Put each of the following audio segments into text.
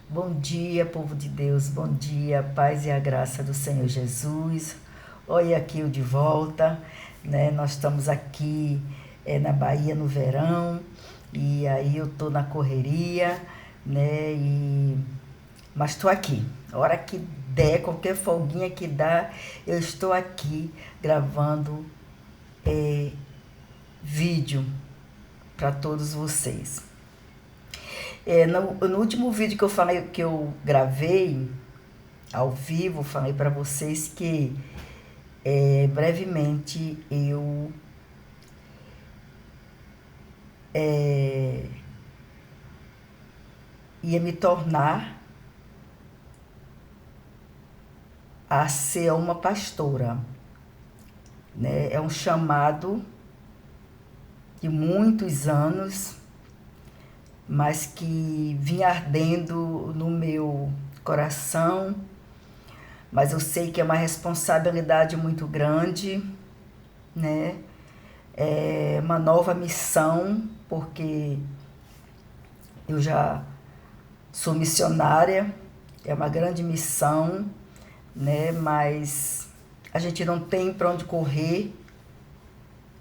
Bom dia, povo de Deus, bom dia, a paz e a graça do Senhor Jesus. Olha aqui eu de volta, né? Nós estamos aqui na Bahia no verão e aí eu tô na correria, né? Mas estou aqui. A hora que der, qualquer folguinha que dá, eu estou aqui gravando vídeo para todos vocês. No último vídeo que eu falei, que eu gravei ao vivo, falei para vocês que brevemente eu ia me tornar a ser uma pastora, né? É um chamado de muitos anos, mas que vinha ardendo no meu coração, mas eu sei que é uma responsabilidade muito grande, né? É uma nova missão, porque eu já sou missionária, é uma grande missão, né? Mas a gente não tem para onde correr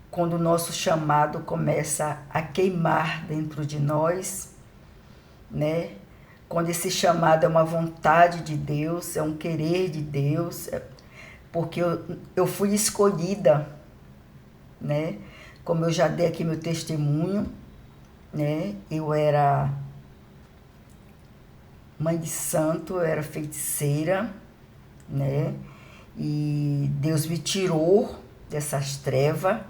quando o nosso chamado começa a queimar dentro de nós, né? Quando esse chamado é uma vontade de Deus, é um querer de Deus, porque eu fui escolhida, né? Como eu já dei aqui meu testemunho, né? Eu era mãe de santo, eu era feiticeira, né? E Deus me tirou dessas trevas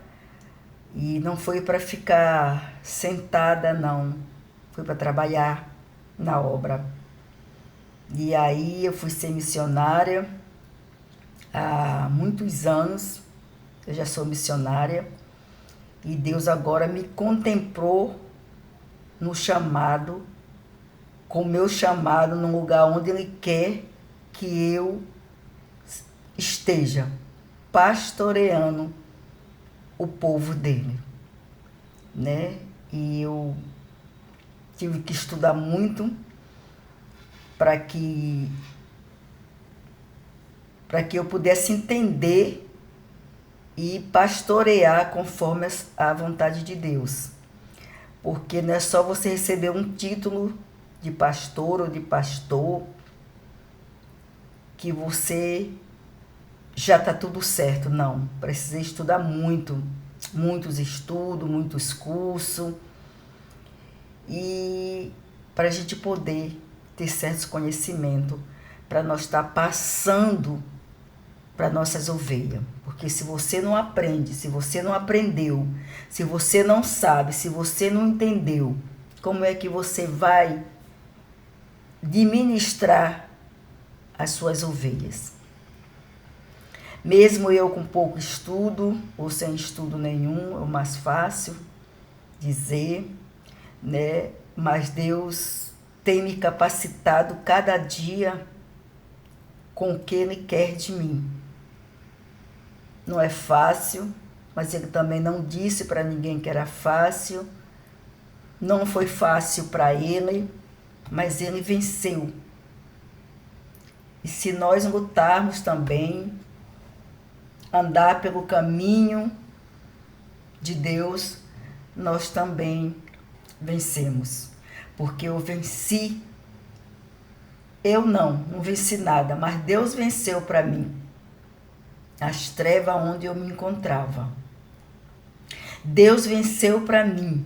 e não foi para ficar sentada, não. Foi para trabalhar na obra. E aí eu fui ser missionária há muitos anos. Eu já sou missionária. E Deus agora me contemplou no chamado, com o meu chamado, num lugar onde Ele quer que eu esteja pastoreando o povo dele, né? E eu tive que estudar muito para que eu pudesse entender e pastorear conforme a vontade de Deus. Porque não é só você receber um título de pastor ou de pastor que você já está tudo certo. Não, precisei estudar muito, muitos estudos, muitos cursos, e para a gente poder ter certos conhecimentos, para nós estar passando para nossas ovelhas. Porque se você não aprende, se você não aprendeu, se você não sabe, se você não entendeu, como é que você vai administrar as suas ovelhas? Mesmo eu com pouco estudo, ou sem estudo nenhum, é o mais fácil dizer, né? Mas Deus tem me capacitado cada dia com o que Ele quer de mim. Não é fácil, mas Ele também não disse para ninguém que era fácil. Não foi fácil para Ele, mas Ele venceu. E se nós lutarmos também, andar pelo caminho de Deus, nós também vencemos. Porque eu venci, eu não venci nada, mas Deus venceu para mim as trevas onde eu me encontrava. Deus venceu para mim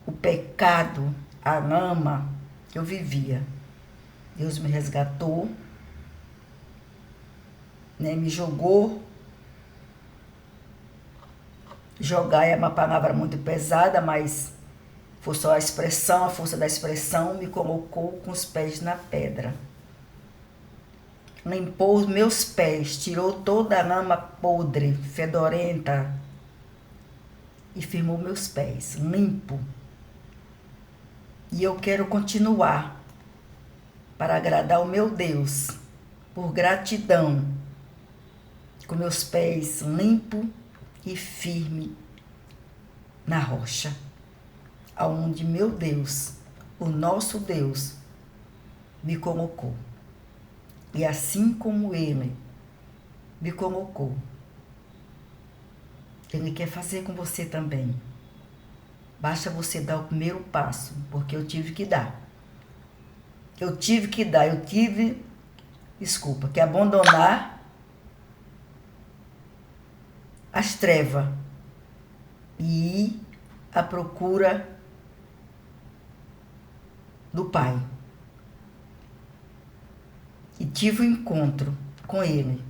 o pecado, a lama que eu vivia. Deus me resgatou, né? Me jogou. Jogar é uma palavra muito pesada, mas foi só a expressão, a força da expressão me colocou com os pés na pedra. Limpou os meus pés, tirou toda a lama podre, fedorenta e firmou meus pés, limpo. E eu quero continuar para agradar o meu Deus, por gratidão, com meus pés limpos e firme na rocha, aonde meu Deus o nosso Deus me colocou. E assim como Ele me colocou, Ele quer fazer com você também. Basta você dar o primeiro passo, porque eu tive que dar. Eu tive que abandonar as trevas e ir à procura do Pai. E tive um encontro com Ele.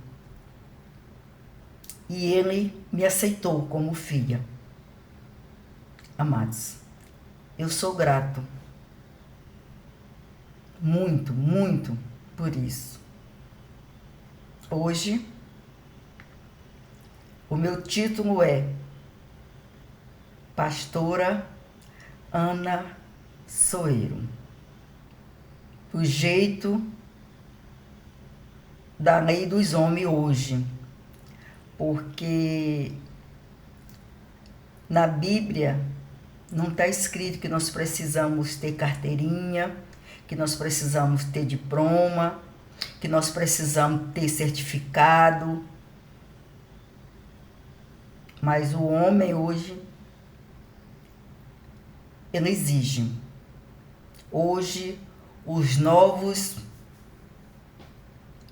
E Ele me aceitou como filha. Amados, eu sou grato. Muito, muito por isso. Hoje, o meu título é Pastora Ana Soeiro. O jeito da lei dos homens hoje. Porque na Bíblia não está escrito que nós precisamos ter carteirinha, que nós precisamos ter diploma, que nós precisamos ter certificado. Mas o homem hoje, ele exige. Hoje,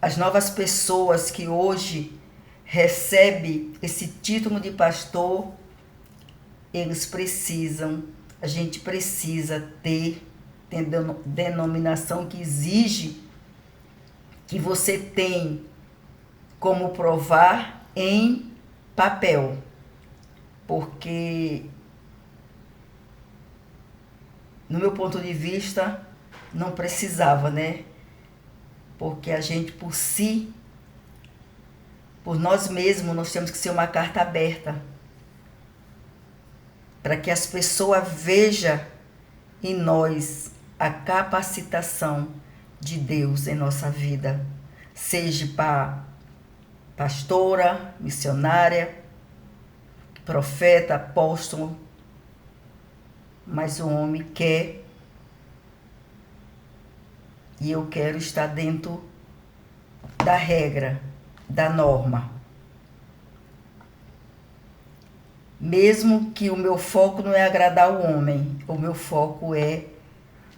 as novas pessoas que hoje recebem esse título de pastor, a gente precisa ter denominação que exige que você tem como provar em papel. Porque, no meu ponto de vista, não precisava, né? Porque a gente, por nós mesmos, nós temos que ser uma carta aberta. Para que as pessoas vejam em nós a capacitação de Deus em nossa vida. Seja para pastora, missionária, profeta, apóstolo. Mas o homem quer, e eu quero estar dentro da regra, da norma. Mesmo que o meu foco não é agradar o homem, o meu foco é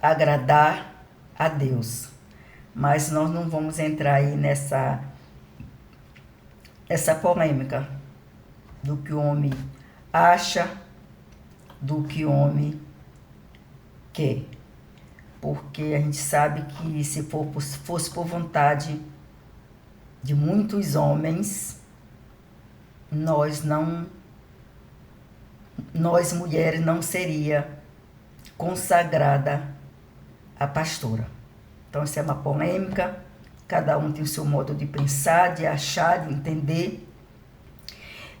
agradar a Deus. Mas nós não vamos entrar aí nessa polêmica do que o homem acha, do que o homem quer. Porque a gente sabe que se fosse por vontade de muitos homens, nós mulheres não seria consagrada a pastora. Então, isso é uma polêmica, cada um tem o seu modo de pensar, de achar, de entender.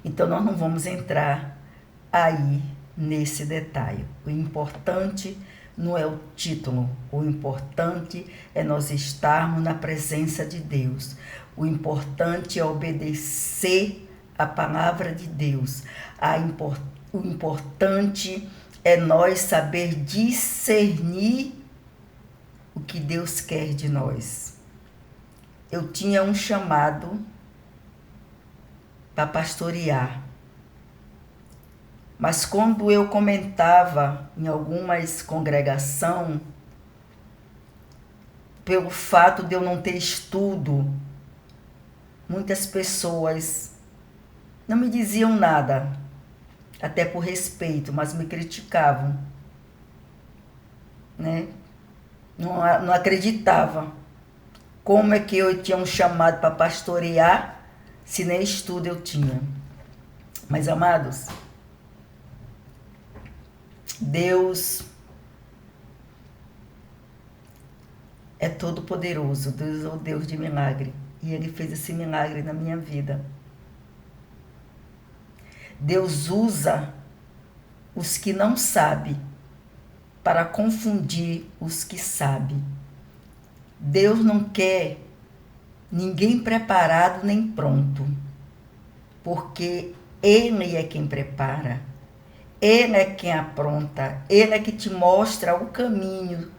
Então, nós não vamos entrar aí nesse detalhe. O importante não é o título, o importante é nós estarmos na presença de Deus. O importante é obedecer a palavra de Deus. O importante é nós saber discernir o que Deus quer de nós. Eu tinha um chamado para pastorear. Mas quando eu comentava em algumas congregações, pelo fato de eu não ter estudo, muitas pessoas não me diziam nada, até por respeito, mas me criticavam, né? Não acreditava. Como é que eu tinha um chamado para pastorear se nem estudo eu tinha? Mas, amados, Deus é todo poderoso, Deus é o Deus de milagre. E Ele fez esse milagre na minha vida. Deus usa os que não sabem para confundir os que sabem. Deus não quer ninguém preparado nem pronto, porque Ele é quem prepara. Ele é quem apronta, Ele é que te mostra o caminho.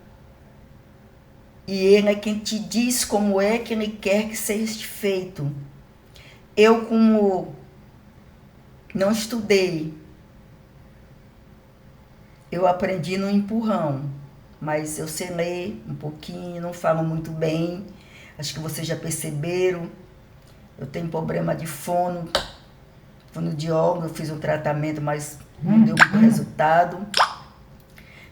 E Ele é quem te diz como é que Ele quer que seja feito. Eu, como não estudei, eu aprendi no empurrão, mas eu sei ler um pouquinho, não falo muito bem. Acho que vocês já perceberam. Eu tenho problema de fono de órgão, eu fiz um tratamento, mas não deu muito resultado.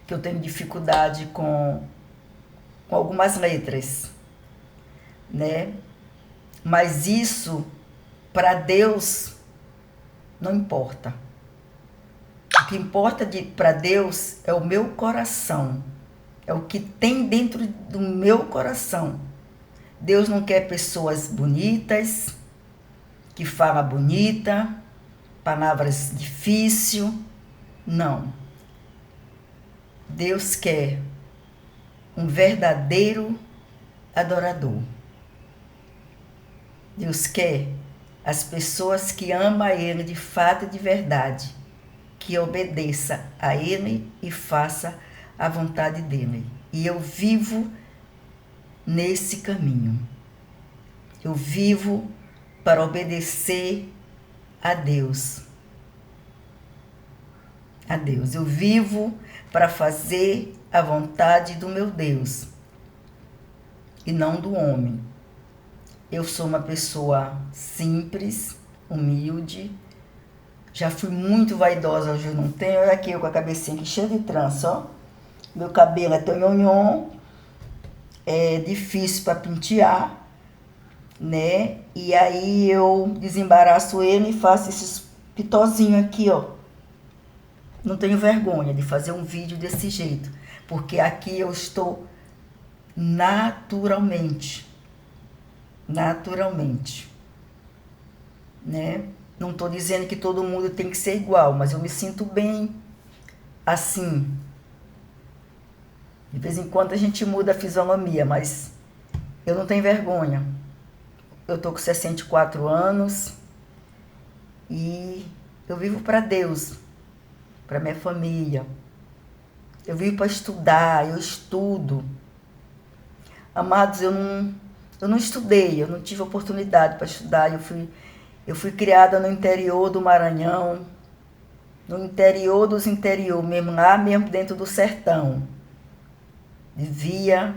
Que eu tenho dificuldade com algumas letras, né? Mas isso, para Deus, não importa. O que importa para Deus é o meu coração. É o que tem dentro do meu coração. Deus não quer pessoas bonitas, que falam bonita, palavras difíceis. Não. Deus quer um verdadeiro adorador. Deus quer as pessoas que amam a Ele de fato e de verdade, que obedeça a Ele e faça a vontade dEle. E eu vivo nesse caminho. Eu vivo para obedecer a Deus. A Deus. Eu vivo para fazer a vontade do meu Deus e não do homem. Eu sou uma pessoa simples, humilde. Já fui muito vaidosa, hoje eu não tenho. Olha aqui eu com a cabecinha aqui cheia de trança, ó. Meu cabelo é tonhonhon, é difícil para pentear, né? E aí eu desembaraço ele e faço esses pitozinhos aqui, ó. Não tenho vergonha de fazer um vídeo desse jeito, porque aqui eu estou naturalmente, né? Não estou dizendo que todo mundo tem que ser igual, mas eu me sinto bem assim. De vez em quando a gente muda a fisionomia, mas eu não tenho vergonha. Eu tô com 64 anos e eu vivo para Deus, para minha família. Eu vivo para estudar, eu estudo. Amados, eu não estudei, eu não tive oportunidade para estudar. Eu fui criada no interior do Maranhão, no interior dos interior, mesmo lá mesmo dentro do sertão. Vivia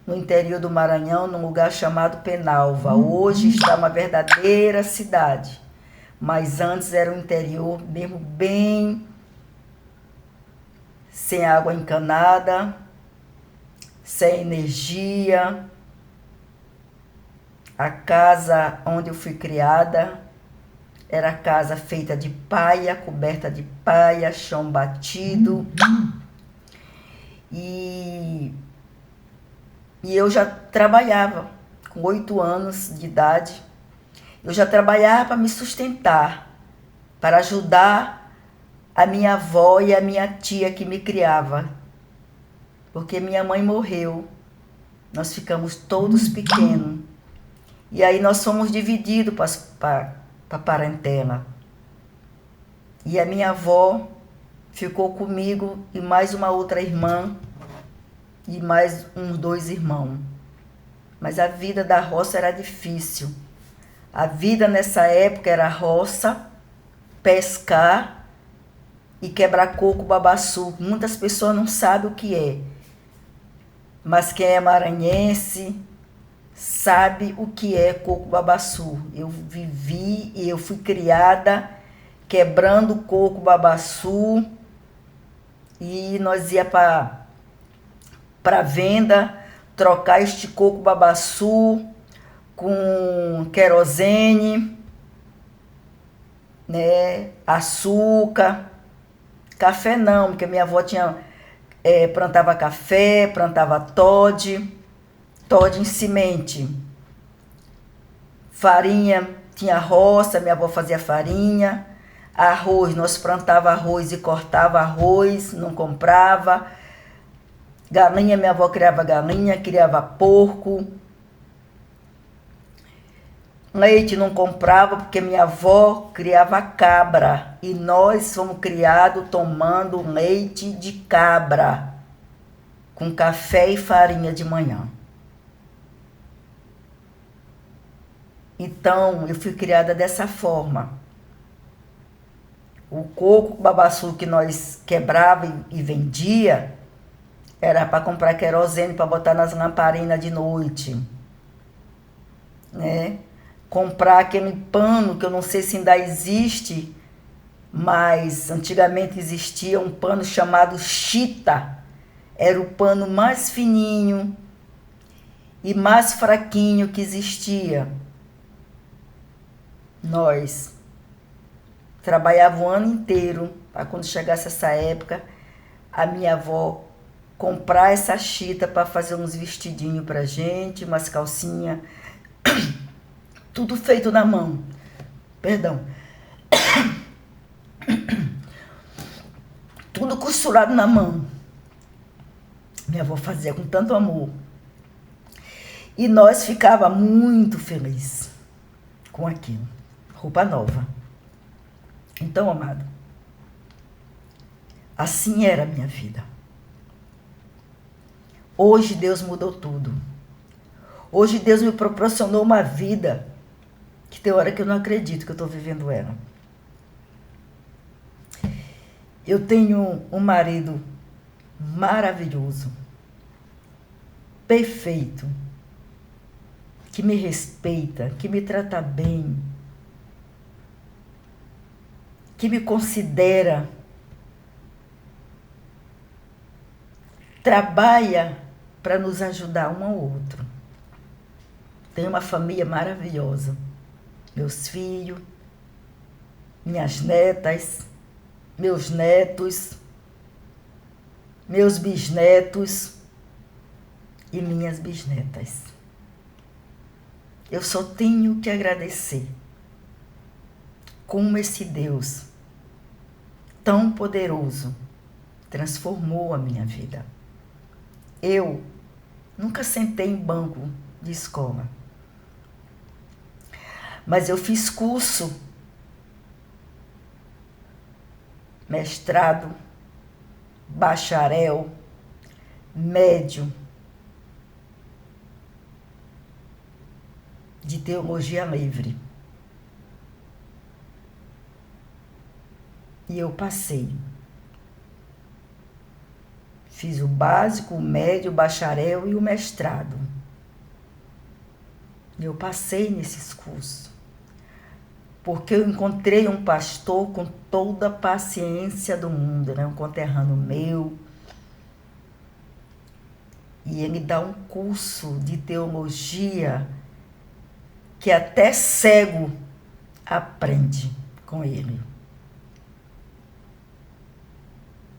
no interior do Maranhão, num lugar chamado Penalva. Hoje está uma verdadeira cidade, mas antes era um interior mesmo bem sem água encanada, sem energia. A casa onde eu fui criada era casa feita de paia, coberta de paia, chão batido. E eu já trabalhava com 8 anos de idade. Eu já trabalhava para me sustentar, para ajudar a minha avó e a minha tia que me criava. Porque minha mãe morreu. Nós ficamos todos pequenos. E aí nós fomos divididos para a parentela. E a minha avó ficou comigo e mais uma outra irmã e mais uns 2 irmãos. Mas a vida da roça era difícil. A vida nessa época era roça, pescar e quebrar coco babaçu. Muitas pessoas não sabem o que é. Mas quem é maranhense sabe o que é coco babaçu. Eu vivi e eu fui criada quebrando coco babaçu. E nós ia para venda trocar este coco babaçu com querosene, né, açúcar, café não, porque minha avó plantava café, plantava Toddy em semente, farinha, tinha roça, minha avó fazia farinha, arroz, nós plantava arroz e cortava arroz, não comprava. Galinha, minha avó criava galinha, criava porco. Leite não comprava porque minha avó criava cabra e nós fomos criados tomando leite de cabra com café e farinha de manhã. Então, eu fui criada dessa forma. O coco, o babaçu que nós quebrava e vendia, era para comprar querosene para botar nas lamparinas de noite, né? Comprar aquele pano que eu não sei se ainda existe, mas antigamente existia um pano chamado chita. Era o pano mais fininho e mais fraquinho que existia. Nós trabalhávamos o ano inteiro para quando chegasse essa época, a minha avó comprar essa chita para fazer uns vestidinhos pra gente, umas calcinhas, tudo feito na mão. Perdão. Tudo costurado na mão. Minha avó fazia com tanto amor. E nós ficava muito felizes com aquilo. Roupa nova. Então, amado, assim era a minha vida. Hoje Deus mudou tudo. Hoje Deus me proporcionou uma vida que tem hora que eu não acredito que eu estou vivendo ela. Eu tenho um marido maravilhoso, perfeito, que me respeita, que me trata bem, que me considera, trabalha para nos ajudar um ao outro. Tenho uma família maravilhosa. Meus filhos, minhas netas, meus netos, meus bisnetos e minhas bisnetas. Eu só tenho que agradecer como esse Deus tão poderoso transformou a minha vida. Eu nunca sentei em banco de escola, mas eu fiz curso, mestrado, bacharel, médio de teologia livre. E eu passei. Fiz o básico, o médio, o bacharel e o mestrado. E eu passei nesses cursos. Porque eu encontrei um pastor com toda a paciência do mundo, né? Um conterrâneo meu. E ele dá um curso de teologia que até cego aprende com ele.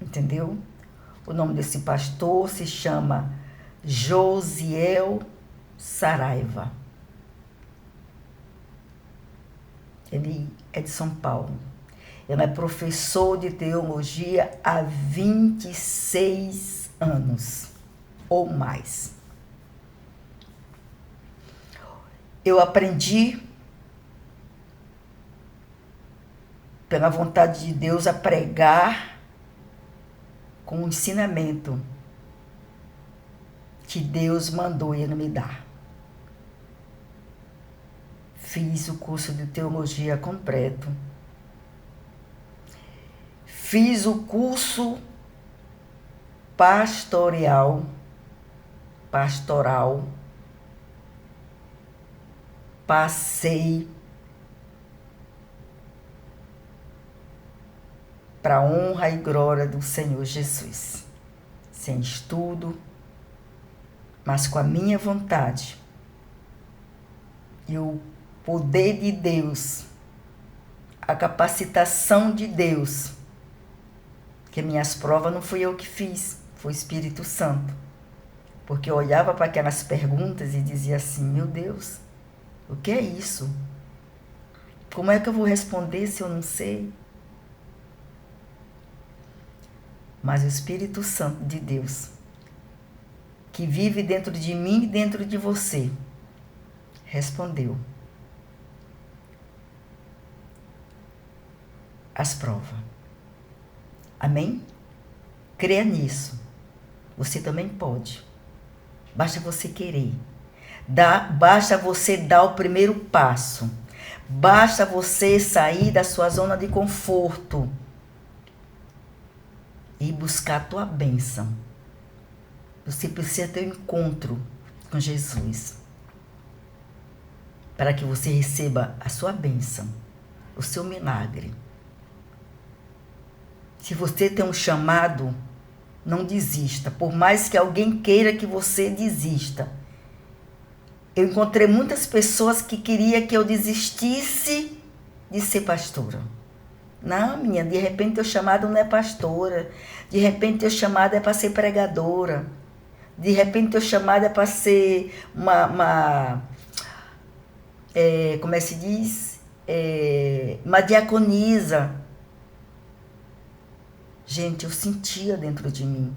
Entendeu? O nome desse pastor se chama Josiel Saraiva. Ele é de São Paulo. Ele é professor de teologia há 26 anos ou mais. Eu aprendi, pela vontade de Deus, a pregar com o ensinamento que Deus mandou ele me dar. Fiz o curso de teologia completo. Fiz o curso pastoral. Passei para a honra e glória do Senhor Jesus. Sem estudo, mas com a minha vontade. E o poder de Deus, a capacitação de Deus, que minhas provas não fui eu que fiz, foi o Espírito Santo. Porque eu olhava para aquelas perguntas e dizia assim, meu Deus, o que é isso? Como é que eu vou responder se eu não sei? Mas o Espírito Santo de Deus, que vive dentro de mim e dentro de você, respondeu. as provas. Amém? Creia nisso. Você também pode. Basta você querer. Basta você dar o primeiro passo. Basta você sair da sua zona de conforto e buscar a tua bênção. Você precisa ter um encontro com Jesus para que você receba a sua bênção, o seu milagre. Se você tem um chamado, não desista, por mais que alguém queira que você desista. Eu encontrei muitas pessoas que queriam que eu desistisse de ser pastora. Não, minha, de repente teu chamado não é pastora. De repente teu chamado é para ser pregadora. De repente teu chamado é para ser como é que se diz? Uma diaconisa. Gente, eu sentia dentro de mim.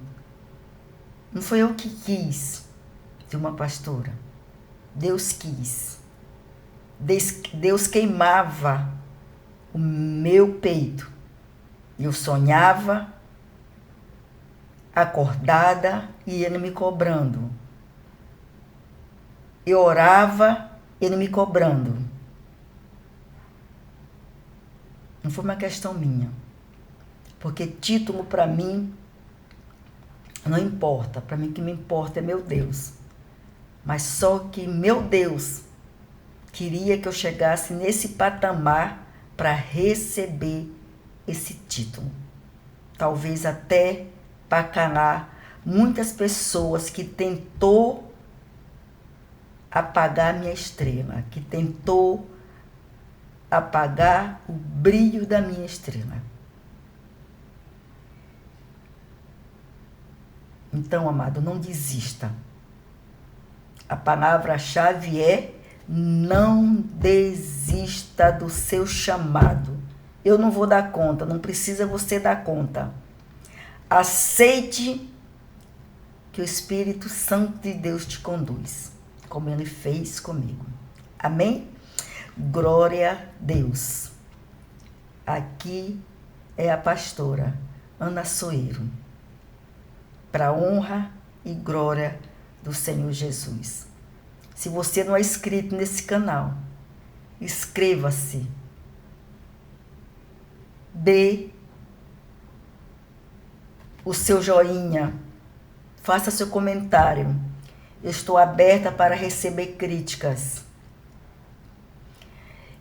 Não foi eu que quis ser uma pastora. Deus quis. Deus queimava o meu peito. Eu sonhava, acordada, e ele me cobrando. Eu orava, ele me cobrando. Não foi uma questão minha. Porque título para mim não importa. Para mim o que me importa é meu Deus. Mas só que meu Deus queria que eu chegasse nesse patamar para receber esse título. Talvez até para calar muitas pessoas que tentou apagar minha estrela, que tentou apagar o brilho da minha estrela. Então, amado, não desista. A palavra-chave é: não desista do seu chamado. Eu não vou dar conta, não precisa você dar conta. Aceite que o Espírito Santo de Deus te conduz, como ele fez comigo. Amém? Glória a Deus. Aqui é a pastora Ana Soeiro, para a honra e glória do Senhor Jesus. Se você não é inscrito nesse canal, inscreva-se. Dê o seu joinha. Faça seu comentário. Eu estou aberta para receber críticas.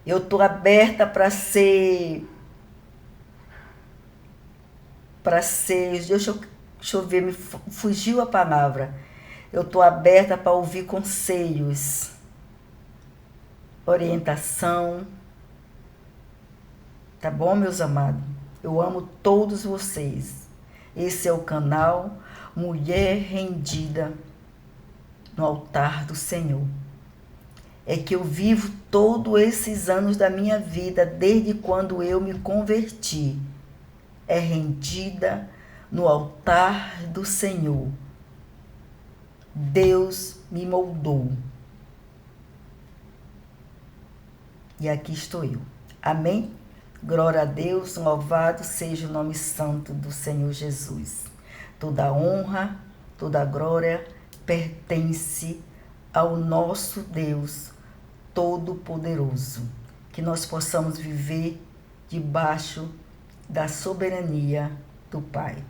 Eu estou aberta para ser... Deixa eu ver, me fugiu a palavra. Eu estou aberta para ouvir conselhos, orientação. Tá bom, meus amados? Eu amo todos vocês. Esse é o canal Mulher Rendida no Altar do Senhor. É que eu vivo todos esses anos da minha vida, desde quando eu me converti. É rendida no altar do Senhor. Deus me moldou. E aqui estou eu. Amém? Glória a Deus, louvado seja o nome santo do Senhor Jesus. Toda honra, toda glória pertence ao nosso Deus Todo-Poderoso. Que nós possamos viver debaixo da soberania do Pai.